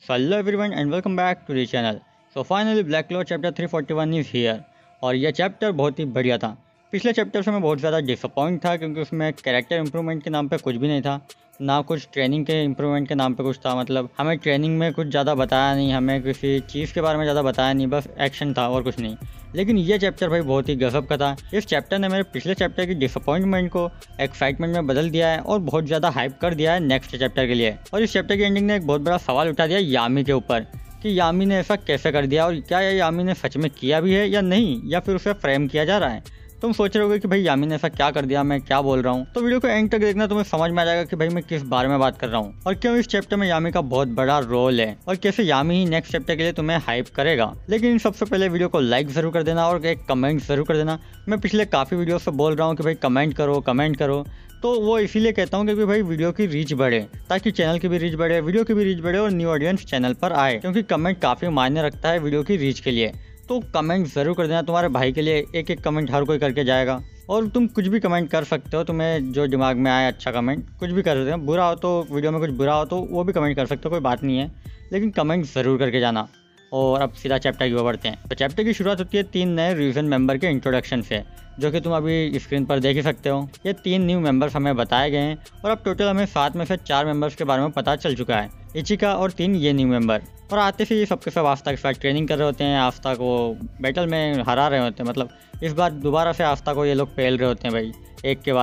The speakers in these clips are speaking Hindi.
So hello everyone and welcome back to the channel. So finally Black Clover chapter 341 is here और यह चैप्टर बहुत ही बढ़िया था। पिछले चैप्टर से मैं बहुत ज़्यादा डिसअपॉइंट था क्योंकि उसमें कैरेक्टर इंप्रूवमेंट के नाम पे कुछ भी नहीं था, ना कुछ ट्रेनिंग के इंप्रूवमेंट के नाम पे कुछ था। मतलब हमें ट्रेनिंग में कुछ ज़्यादा बताया नहीं, हमें किसी चीज़ के बारे में ज़्यादा बताया नहीं, बस एक्शन था और कुछ नहीं। लेकिन ये चैप्टर भाई बहुत ही गजब का था। इस चैप्टर ने मेरे पिछले चैप्टर की डिसअपॉइंटमेंट को एक्साइटमेंट में बदल दिया है और बहुत ज़्यादा हाइप कर दिया है नेक्स्ट चैप्टर के लिए। और इस चैप्टर की एंडिंग ने एक बहुत बड़ा सवाल उठा दिया यामी के ऊपर कि यामी ने ऐसा कैसे कर दिया और क्या यामी ने सच में किया भी है या नहीं, या फिर उसे फ्रेम किया जा रहा है। तुम सोच रहे होगे कि भाई यामी ने ऐसा क्या कर दिया, मैं क्या बोल रहा हूँ। तो वीडियो को एंड तक देखना, तुम्हें समझ में आ जाएगा कि भाई मैं किस बारे में बात कर रहा हूँ और क्यों इस चैप्टर में यामी का बहुत बड़ा रोल है और कैसे यामी ही नेक्स्ट चैप्टर के लिए तुम्हें हाइप करेगा। लेकिन सबसे पहले वीडियो को लाइक जरूर कर देना और एक कमेंट जरूर कर देना। मैं पिछले काफ़ी वीडियो से बोल रहा हूँ कि भाई कमेंट करो, तो वो इसीलिए कहता हूँ क्योंकि भाई वीडियो की रीच बढ़े, ताकि चैनल की भी रीच बढ़े, वीडियो की भी रीच बढ़े और न्यू ऑडियंस चैनल पर आए, क्योंकि कमेंट काफ़ी मायने रखता है वीडियो की रीच के लिए। तो कमेंट ज़रूर कर देना, तुम्हारे भाई के लिए एक एक कमेंट हर कोई करके जाएगा। और तुम कुछ भी कमेंट कर सकते हो, तुम्हें जो दिमाग में आए अच्छा कमेंट कुछ भी कर सकते हो। बुरा हो तो वीडियो में कुछ बुरा हो तो वो भी कमेंट कर सकते हो, कोई बात नहीं है, लेकिन कमेंट ज़रूर करके जाना। और अब सीधा चैप्टर की ओर बढ़ते हैं। तो चैप्टर की शुरुआत होती है 3 नए रिवीजन मेंबर के इंट्रोडक्शन से, जो कि तुम अभी स्क्रीन पर देख ही सकते हो। ये 3 न्यू मेंबर्स हमें बताए गए हैं और अब टोटल हमें 7 में से 4 मेंबर्स के बारे में पता चल चुका है, इचिका और 3 ये न्यू मेंबर। और आते से ये सबके सब आस्था के साथ ट्रेनिंग कर रहे होते हैं, आस्था को बैटल में हरा रहे होते हैं। मतलब इस बार दोबारा से आस्था को ये लोग पेल रहे होते हैं भाई, एक के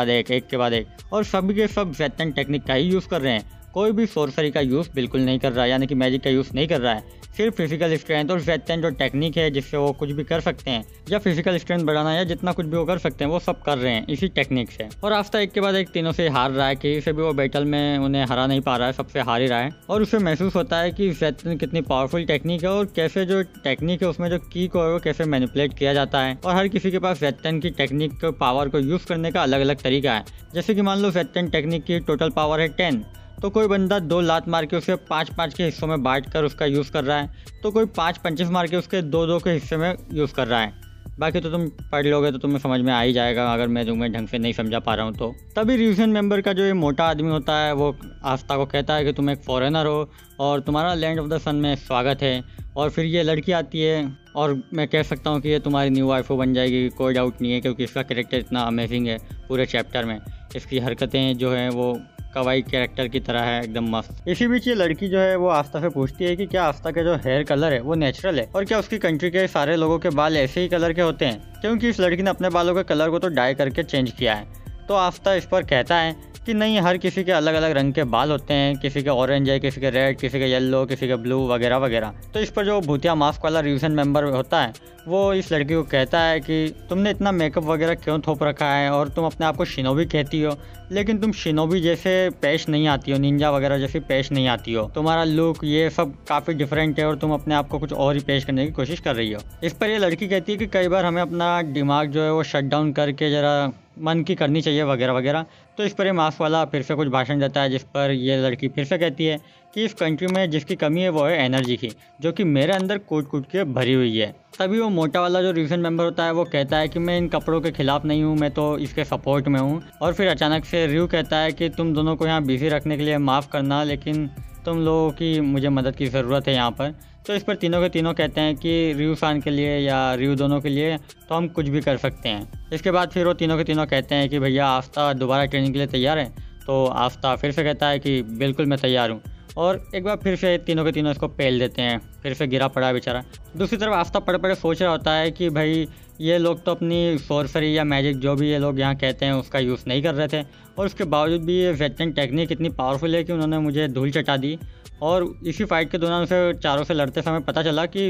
बाद एक, और सभी के सब वेटन टेक्निक का ही यूज़ कर रहे हैं। कोई भी सोर्सरी का यूज़ बिल्कुल नहीं कर रहा है, यानी कि मैजिक का यूज़ नहीं कर रहा है। सिर्फ फिजिकल स्ट्रेंथ और वेटन जो टेक्निक है जिससे वो कुछ भी कर सकते हैं, या फिजिकल स्ट्रेंथ बढ़ाना या जितना कुछ भी वो कर सकते हैं, वो सब कर रहे हैं इसी टेक्निक से। और आस्था एक के बाद एक तीनों से हार रहा है, कहीं से भी वो बैटल में उन्हें हरा नहीं पा रहा है, सबसे हार ही रहा है। और उसे महसूस होता है कि वेटन कितनी पावरफुल टेक्निक है और कैसे जो टेक्निक है उसमें जो की को है वो कैसे मैनिपुलेट किया जाता है। और हर किसी के पास वेटन की टेक्निक को पावर को यूज़ करने का अलग अलग तरीका है। जैसे कि मान लो वेटन टेक्निक की टोटल पावर है 10, तो कोई बंदा 2 लात मार के उसे 5-5 के हिस्सों में बांट कर उसका यूज़ कर रहा है, तो कोई 5 पंचेस मार के उसके 2-2 के हिस्से में यूज़ कर रहा है। बाकी तो तुम पढ़ लोगे तो तुम्हें समझ में आ ही जाएगा, अगर मैं तुम्हें ढंग से नहीं समझा पा रहा हूँ तो। तभी रिवीजन मेंबर का जो ये मोटा आदमी होता है वो आस्था को कहता है कि तुम एक फॉरेनर हो और तुम्हारा लैंड ऑफ द सन में स्वागत है। और फिर ये लड़की आती है और मैं कह सकता हूँ कि ये तुम्हारी न्यू वाइफो बन जाएगी, कोई डाउट नहीं है, क्योंकि इसका कैरेक्टर इतना अमेजिंग है पूरे चैप्टर में। इसकी हरकतें जो हैं वो कवाई कैरेक्टर की तरह है, एकदम मस्त। इसी बीच ये लड़की जो है वो आस्था से पूछती है कि क्या आस्था का जो हेयर कलर है वो नेचुरल है और क्या उसकी कंट्री के सारे लोगों के बाल ऐसे ही कलर के होते हैं, क्योंकि इस लड़की ने अपने बालों के कलर को तो डाई करके चेंज किया है। तो आस्था इस पर कहता है कि नहीं, हर किसी के अलग अलग रंग के बाल होते हैं, किसी के ऑरेंज है, किसी के रेड, किसी के येलो, किसी के ब्लू वगैरह वगैरह। तो इस पर जो भूतिया मास्क वाला रिवीजन मेंबर होता है वो इस लड़की को कहता है कि तुमने इतना मेकअप वगैरह क्यों थोप रखा है और तुम अपने आप को शिनोबी कहती हो, लेकिन तुम शिनोबी जैसे पेश नहीं आती हो, निंजा वगैरह जैसी पेश नहीं आती हो। तुम्हारा लुक ये सब काफ़ी डिफरेंट है और तुम अपने आप को कुछ और ही पेश करने की कोशिश कर रही हो। इस पर ये लड़की कहती है कि कई बार हमें अपना दिमाग जो है वो शट डाउन करके ज़रा मन की करनी चाहिए वगैरह वगैरह। तो इस पर ये मास्क वाला फिर से कुछ भाषण देता है, जिस पर ये लड़की फिर से कहती है कि इस कंट्री में जिसकी कमी है वो है एनर्जी की, जो कि मेरे अंदर कूट कूट के भरी हुई है। तभी वो मोटा वाला जो रिवीजन मेंबर होता है वो कहता है कि मैं इन कपड़ों के खिलाफ़ नहीं हूँ, मैं तो इसके सपोर्ट में हूँ। और फिर अचानक से रिव कहता है कि तुम दोनों को यहाँ बिजी रखने के लिए माफ़ करना, लेकिन तुम लोगों की मुझे मदद की ज़रूरत है यहाँ पर। तो इस पर तीनों के तीनों कहते हैं कि रिव सान के लिए या रिव दोनों के लिए तो हम कुछ भी कर सकते हैं। इसके बाद फिर वो तीनों के तीनों कहते हैं कि भैया आस्था दोबारा ट्रेनिंग के लिए तैयार है। तो आस्था फिर से कहता है कि बिल्कुल मैं तैयार हूँ, और एक बार फिर से तीनों के तीनों इसको पेल देते हैं, फिर से गिरा पड़ा है बेचारा। दूसरी तरफ आस्था पड़े पड़े सोच रहा होता है कि भाई ये लोग तो अपनी सोर्सरी या मैजिक जो भी ये लोग यहाँ कहते हैं उसका यूज़ नहीं कर रहे थे, और उसके बावजूद भी ये वेटन टेक्निक इतनी पावरफुल है कि उन्होंने मुझे धूल चटा दी। और इसी फाइट के दौरान उसे चारों से लड़ते समय पता चला कि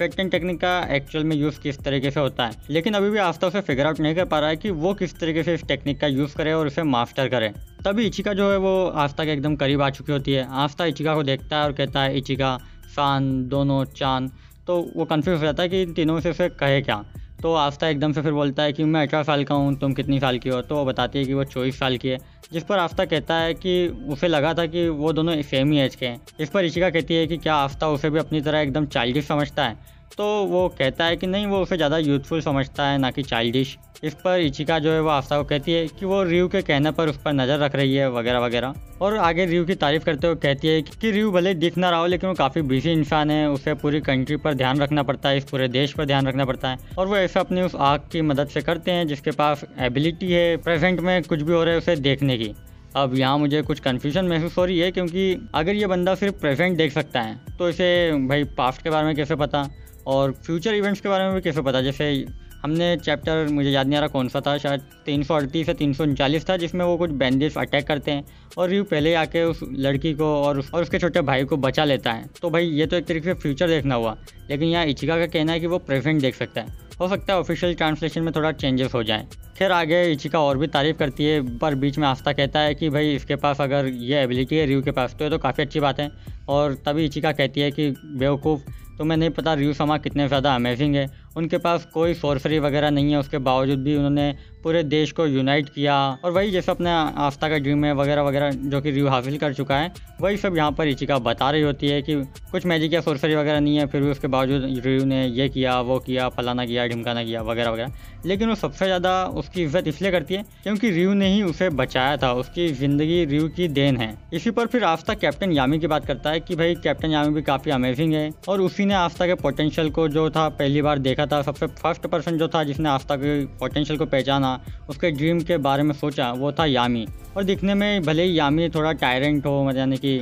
वेटन टेक्निक का एक्चुअल में यूज़ किस तरीके से होता है, लेकिन अभी भी आस्था उसे फिगर आउट नहीं कर पा रहा है कि वो किस तरीके से इस टेक्निक का यूज़ करे और उसे मास्टर करे। तभी इचिका जो है वो आस्था के एकदम करीब आ चुकी होती है। आस्था इचिका को देखता है और कहता है इचिका सान दोनों चांद। तो वो कन्फ्यूज हो जाता है कि इन तीनों से उसे कहे क्या। तो आस्था एकदम से फिर बोलता है कि मैं 18 साल का हूँ, तुम कितनी साल की हो। तो वो बताती है कि वो 24 साल की है, जिस पर आस्था कहता है कि उसे लगा था कि वो दोनों सेम ही एज के हैं। इस पर इशिका कहती है कि क्या आस्था उसे भी अपनी तरह एकदम चाइल्डिश समझता है। तो वो कहता है कि नहीं, वो उसे ज़्यादा यूथफुल समझता है ना कि चाइल्डिश। इस पर इचिका जो है वो आस्था को कहती है कि वो रियू के कहने पर उस पर नज़र रख रही है वगैरह वगैरह। और आगे रियू की तारीफ करते हुए कहती है कि रियू भले दिख ना रहा हो लेकिन वो काफ़ी बिजी इंसान है, उसे पूरी कंट्री पर ध्यान रखना पड़ता है, इस पूरे देश पर ध्यान रखना पड़ता है, और वो ऐसा अपनी उस आँख की मदद से करते हैं जिसके पास एबिलिटी है प्रेजेंट में कुछ भी हो रहा है उसे देखने की। अब यहाँ मुझे कुछ कन्फ्यूजन महसूस हो रही है, क्योंकि अगर ये बंदा सिर्फ प्रेजेंट देख सकता है तो इसे भाई पास्ट के बारे में कैसे पता और फ्यूचर इवेंट्स के बारे में भी कैसे पता। जैसे हमने चैप्टर, मुझे याद नहीं आ रहा कौन सा था, शायद 338 या 339 था, जिसमें वो कुछ बैंडिट्स अटैक करते हैं और रियू पहले ही आके उस लड़की को और उसके छोटे भाई को बचा लेता है। तो भाई ये तो एक तरीके से फ्यूचर देखना हुआ, लेकिन यहाँ इचिका का कहना है कि वो प्रेजेंट देख सकता है। हो सकता है ऑफिशियल ट्रांसलेशन में थोड़ा चेंजेस हो जाए। खैर आगे इचिका और भी तारीफ करती है, पर बीच में आस्था कहता है कि भाई इसके पास अगर ये एबिलिटी है रियू के पास तो ये तो काफ़ी अच्छी बात है। और तभी इचिका कहती है कि बेवकूफ़, तुम्हें नहीं पता रियू समा कितने ज़्यादा अमेजिंग है, उनके पास कोई सॉर्सरी वगैरह नहीं है, उसके बावजूद भी उन्होंने पूरे देश को यूनाइट किया। और वही जैसे अपने आस्था का ड्रीम है वगैरह वगैरह जो कि रियू हासिल कर चुका है, वही सब यहाँ पर इचिका बता रही होती है कि कुछ मैजिक या सॉर्सरी वगैरह नहीं है, फिर भी उसके बावजूद रियू ने ये किया वो किया, फलाना किया ढिमकाना किया वगैरह वगैरह। लेकिन वो सबसे ज़्यादा उसकी इज्जत इसलिए करती है क्योंकि रियू ने ही उसे बचाया था, उसकी ज़िंदगी रियू की देन है। इसी पर फिर आस्था कैप्टन यामी की बात करता है कि भाई कैप्टन यामी भी काफ़ी अमेजिंग है, और उसी ने आस्था के पोटेंशियल को जो था पहली बार देखा था। सबसे फर्स्ट पर्सन जो था जिसने आस्था के पोटेंशियल को पहचाना, उसके ड्रीम के बारे में सोचा, वो था यामी। और दिखने में भले ही यामी थोड़ा टायरेंट हो, यानी कि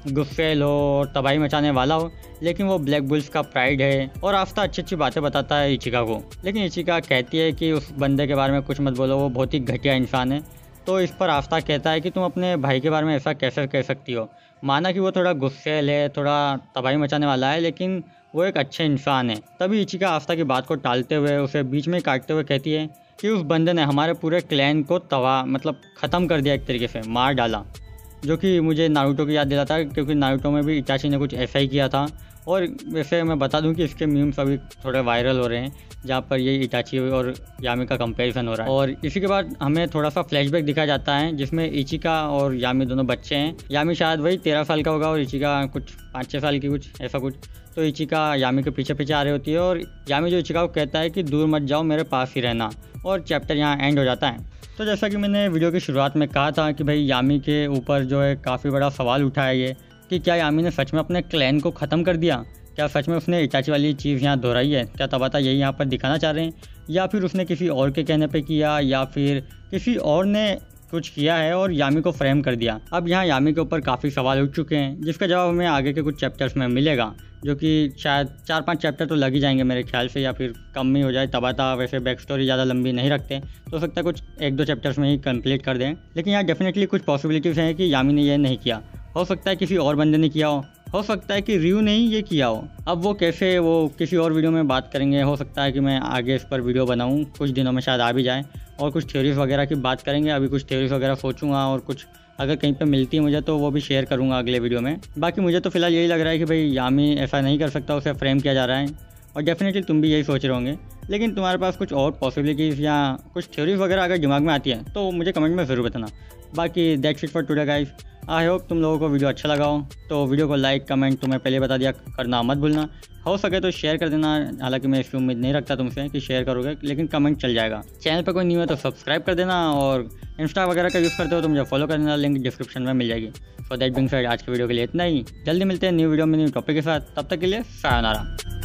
गुस्सेल हो और तबाही मचाने वाला हो, लेकिन वो ब्लैक बुल्स का प्राइड है। और आस्था अच्छी अच्छी बातें बताता है इचिका को, लेकिन इचिका कहती है कि उस बंदे के बारे में कुछ मत बोलो, वो बहुत ही घटिया इंसान है। तो इस पर आस्था कहता है कि तुम अपने भाई के बारे में ऐसा कैसे कह सकती हो। माना कि वो थोड़ा गुस्सेल है, थोड़ा तबाही मचाने वाला है, लेकिन वो एक अच्छे इंसान है। तभी इचिका आस्था की बात को टालते हुए, उसे बीच में काटते हुए कहती है कि उस बंदे ने हमारे पूरे क्लैन को ख़त्म कर दिया, एक तरीके से मार डाला। जो कि मुझे नारुतो की याद दिलाता है, क्योंकि नारुतो में भी इटाची ने कुछ ऐसा ही किया था। और वैसे मैं बता दूं कि इसके मीम्स अभी थोड़े वायरल हो रहे हैं, जहाँ पर ये इटाची और यामी का कंपैरिजन हो रहा है। और इसी के बाद हमें थोड़ा सा फ्लैशबैक दिखाया जाता है, जिसमें इचिका और यामी दोनों बच्चे हैं। यामी शायद वही 13 साल का होगा और इचिका कुछ 5-6 साल की, कुछ ऐसा कुछ। तो इचिका यामी के पीछे पीछे आ रही होती है, और यामी जो इचिका को कहता है कि दूर मत जाओ, मेरे पास ही रहना। और चैप्टर यहाँ एंड हो जाता है। तो जैसा कि मैंने वीडियो की शुरुआत में कहा था कि भाई यामी के ऊपर जो है काफ़ी बड़ा सवाल उठा है ये, कि क्या यामी ने सच में अपने क्लैन को ख़त्म कर दिया, क्या सच में उसने इटाची वाली चीज़ यहाँ दोहराई है, क्या तबाता यही यहाँ पर दिखाना चाह रहे हैं, या फिर उसने किसी और के कहने पे किया, या फिर किसी और ने कुछ किया है और यामी को फ्रेम कर दिया। अब यहाँ यामी के ऊपर काफ़ी सवाल उठ चुके हैं, जिसका जवाब हमें आगे के कुछ चैप्टर्स में मिलेगा, जो कि शायद 4-5 चैप्टर तो लग ही जाएंगे मेरे ख्याल से, या फिर कम ही हो जाए। तबाता वैसे बैक स्टोरी ज़्यादा लंबी नहीं रखते, तो हो सकता है कुछ 1-2 चैप्टर्स में ही कंप्लीट कर दें। लेकिन यहाँ डेफिनेटली कुछ पॉसिबिलिटीज़ हैं कि यामी ने यह नहीं किया, हो सकता है किसी और बंदे ने किया हो सकता है कि रियू ने ही ये किया हो। अब वो कैसे, वो किसी और वीडियो में बात करेंगे। हो सकता है कि मैं आगे इस पर वीडियो बनाऊँ, कुछ दिनों में शायद आ भी जाए, और कुछ थ्योरीज वगैरह की बात करेंगे। अभी कुछ थ्योरीज वगैरह सोचूंगा, और कुछ अगर कहीं पे मिलती है मुझे तो वो भी शेयर करूंगा अगले वीडियो में। बाकी मुझे तो फिलहाल यही लग रहा है कि भाई यामी ऐसा नहीं कर सकता, उसे फ्रेम किया जा रहा है, और डेफिनेटली तुम भी यही सोच रहे होंगे। लेकिन तुम्हारे पास कुछ और पॉसिबिलिटीज़ या कुछ थ्योरीज वगैरह अगर दिमाग में आती है तो मुझे कमेंट में ज़रूर बताना। बाकी that's it for today guys. I hope तुम लोगों को वीडियो अच्छा लगा हो, तो वीडियो को लाइक कमेंट तुम्हें पहले बता दिया करना मत भूलना। हो सके तो शेयर कर देना, हालांकि मैं इसकी उम्मीद नहीं रखता तुमसे कि शेयर करोगे, लेकिन कमेंट चल जाएगा। चैनल पर कोई न्यू है तो सब्सक्राइब कर देना, और इंस्टा वगैरह का यूज़ करते हो तो मुझे फॉलो कर देना, लिंक डिस्क्रिप्शन में मिल जाएगी। सो दैट बीइंग सेड, आज की वीडियो के लिए इतना ही। जल्दी मिलते हैं न्यू वीडियो में न्यू टॉपिक के साथ, तब तक के लिए सायोनारा।